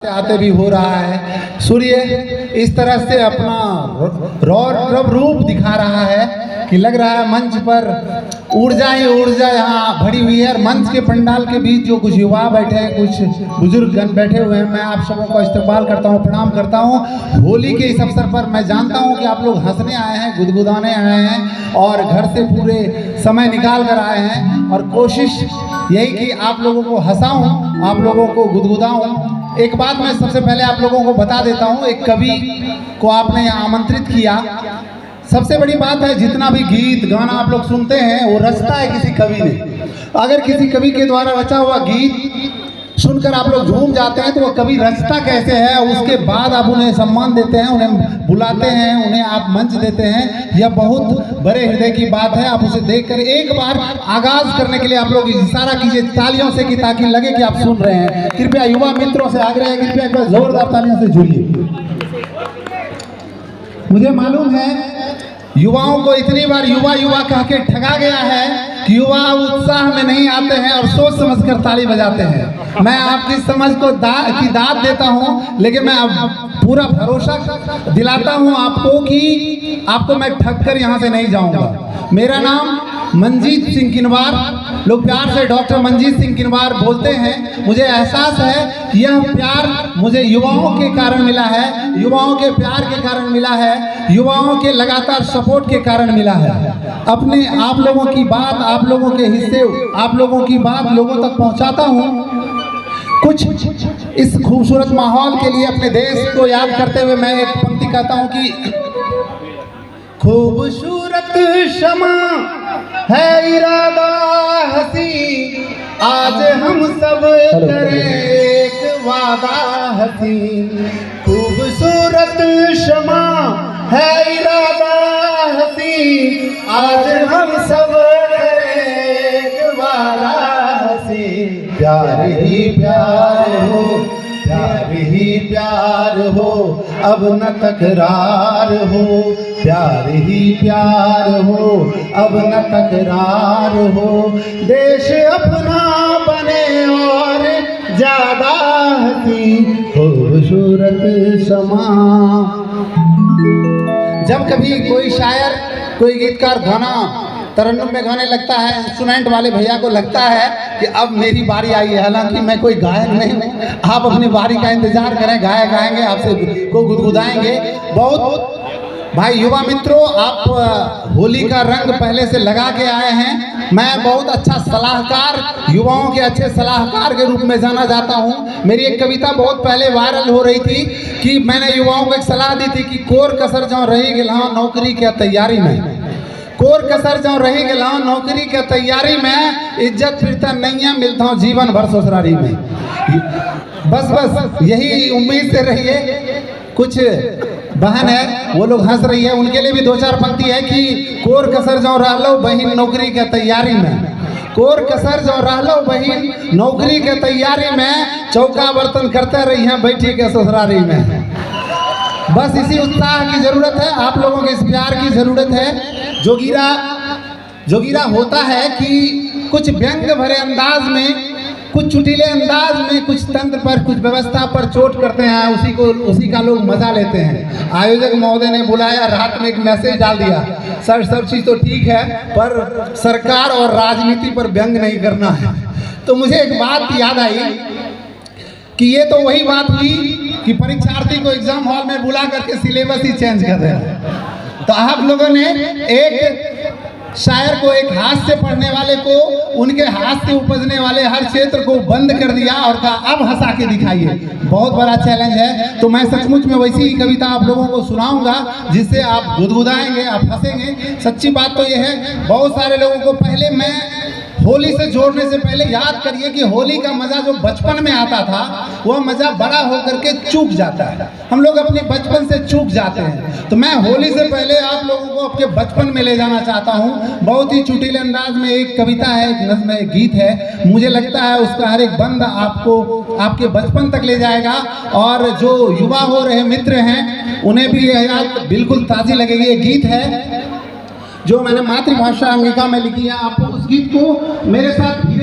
आते भी हो रहा है। सूर्य इस तरह से अपना रौद्र रूप दिखा रहा है कि लग रहा है मंच पर ऊर्जा ही ऊर्जा यहाँ भरी हुई है। और मंच के पंडाल के बीच जो कुछ युवा बैठे हैं, कुछ बुजुर्गगण बैठे हुए हैं, मैं आप सबों का इस्तकबाल करता हूँ, प्रणाम करता हूँ। होली के इस अवसर पर मैं जानता हूँ कि आप लोग हंसने आए हैं, गुदगुदाने आए हैं और घर से पूरे समय निकाल कर आए हैं। और कोशिश यही कि आप लोगों को हंसाऊँ, आप लोगों को गुदगुदाऊँ। एक बात मैं सबसे पहले आप लोगों को बता देता हूँ, एक कवि को आपने यहाँ आमंत्रित किया। सबसे बड़ी बात है, जितना भी गीत गाना आप लोग सुनते हैं वो रचता है किसी कवि ने। अगर किसी कवि के द्वारा रचा हुआ गीत सुनकर आप लोग झूम जाते हैं तो वो कवि रचता कैसे है, उसके बाद आप उन्हें सम्मान देते हैं, उन्हें बुलाते हैं, उन्हें आप मंच देते हैं। यह बहुत बड़े हृदय की बात है। आप उसे देखकर एक बार आगाज करने के लिए आप लोग इशारा कीजिए तालियों से, कि ताकि लगे कि आप सुन रहे हैं। कृपया युवा मित्रों से आग्रह है, कृपया एक बार जोरदार तालियों से जुड़िए। मुझे मालूम है युवाओं को इतनी बार युवा युवा कह के ठगा गया है कि युवा उत्साह में नहीं आते हैं और सोच समझकर ताली बजाते हैं। मैं आपकी समझ को दाद देता हूं, लेकिन मैं पूरा भरोसा दिलाता हूं आपको कि आपको मैं ठग कर यहां से नहीं जाऊंगा। मेरा नाम मंजीत सिंह किनवार, लोग प्यार से डॉक्टर मंजीत सिंह किनवार बोलते हैं। मुझे एहसास है कि यह प्यार मुझे युवाओं के कारण मिला है, युवाओं के प्यार के कारण मिला है, युवाओं के लगातार सपोर्ट के कारण मिला है। अपने आप लोगों की बात, आप लोगों के हिस्से, आप लोगों की बात लोगों तक पहुंचाता हूं। कुछ इस खूबसूरत माहौल के लिए अपने देश को याद करते हुए मैं एक पंक्ति कहता हूं कि खूबसूरत शमा है इरादा हसी, आज हम सब करें एक वादा हसी। खूबसूरत शमा है इरादा हसी, आज हम सब करें एक वादा हसी। प्यार ही प्यार हो, प्यार ही प्यार हो, अब न तकरार हो। प्यार ही प्यार हो, अब न तकरार हो। देश अपना बने और ज्यादा हसी, खूबसूरत समा। जब कभी कोई शायर, कोई गीतकार गाना तरन्नुम में गाने लगता है, इंस्ट्रूमेंट वाले भैया को लगता है कि अब मेरी बारी आई है। हालांकि मैं कोई गायक नहीं हूँ, आप अपनी बारी का इंतजार करें, गाएंगे, आपसे को गुदगुदाएंगे। बहुत भाई युवा मित्रों, आप होली का रंग पहले से लगा के आए हैं। मैं बहुत अच्छा सलाहकार, युवाओं के अच्छे सलाहकार के रूप में जाना जाता हूँ। मेरी एक कविता बहुत पहले वायरल हो रही थी कि मैंने युवाओं को एक सलाह दी थी कि कोर कसर जाओ रही गिला नौकरी की तैयारी में, कोर कसर जाऊं रही गला नौकरी के तैयारी में, इज्जत फिरता नहीं मिलता हूं जीवन भर ससुरारी में। बस यही उम्मीद से रहिए। कुछ बहन है, वो लोग हंस रही है, उनके लिए भी दो चार पंक्ति है कि कोर कसर जाऊं रह लो बहिन नौकरी के तैयारी में, कोर कसर जाऊं रह लो बहिन नौकरी के तैयारी में, चौका बर्तन करते रही हैं बैठी के ससुरारी में। बस इसी उत्साह की जरूरत है, आप लोगों के इस प्यार की जरूरत है। जोगीरा होता है कि कुछ व्यंग भरे अंदाज में, कुछ चुटीले अंदाज में, कुछ तंत्र पर, कुछ व्यवस्था पर चोट करते हैं, उसी का लोग मजा लेते हैं। आयोजक महोदय ने बुलाया, रात में एक मैसेज डाल दिया, सर सब चीज़ तो ठीक है पर सरकार और राजनीति पर व्यंग नहीं करना है। तो मुझे एक बात याद आई कि ये तो वही बात हुई कि परीक्षार्थी को एग्जाम हॉल में बुला करके सिलेबस ही चेंज कर रहे हैं। तो आप लोगों ने एक शायर को, एक हाथ से पढ़ने वाले को, उनके हाथ से उपजने वाले हर क्षेत्र को बंद कर दिया और कहा अब हंसा के दिखाइए। बहुत बड़ा चैलेंज है। तो मैं सचमुच में वैसी ही कविता आप लोगों को सुनाऊंगा जिससे आप गुदगुदाएंगे, आप हंसेंगे। सच्ची बात तो ये है, बहुत सारे लोगों को पहले मैं होली से जोड़ने से पहले याद करिए कि होली का मजा जो बचपन में आता था वह मजा बड़ा होकर के चूक जाता है। हम लोग अपने बचपन से चूक जाते हैं। तो मैं होली से पहले आप लोगों को आपके बचपन में ले जाना चाहता हूँ। बहुत ही चुटीले अंदाज में एक कविता है, एक नज़्म, एक गीत है। मुझे लगता है उसका हर एक बंद आपको आपके बचपन तक ले जाएगा। और जो युवा हो रहे मित्र हैं उन्हें भी यह याद बिल्कुल ताज़ी लगेगी। ये गीत है जो मैंने मातृभाषा अंगिका में लिखी है। आप उस गीत को मेरे साथ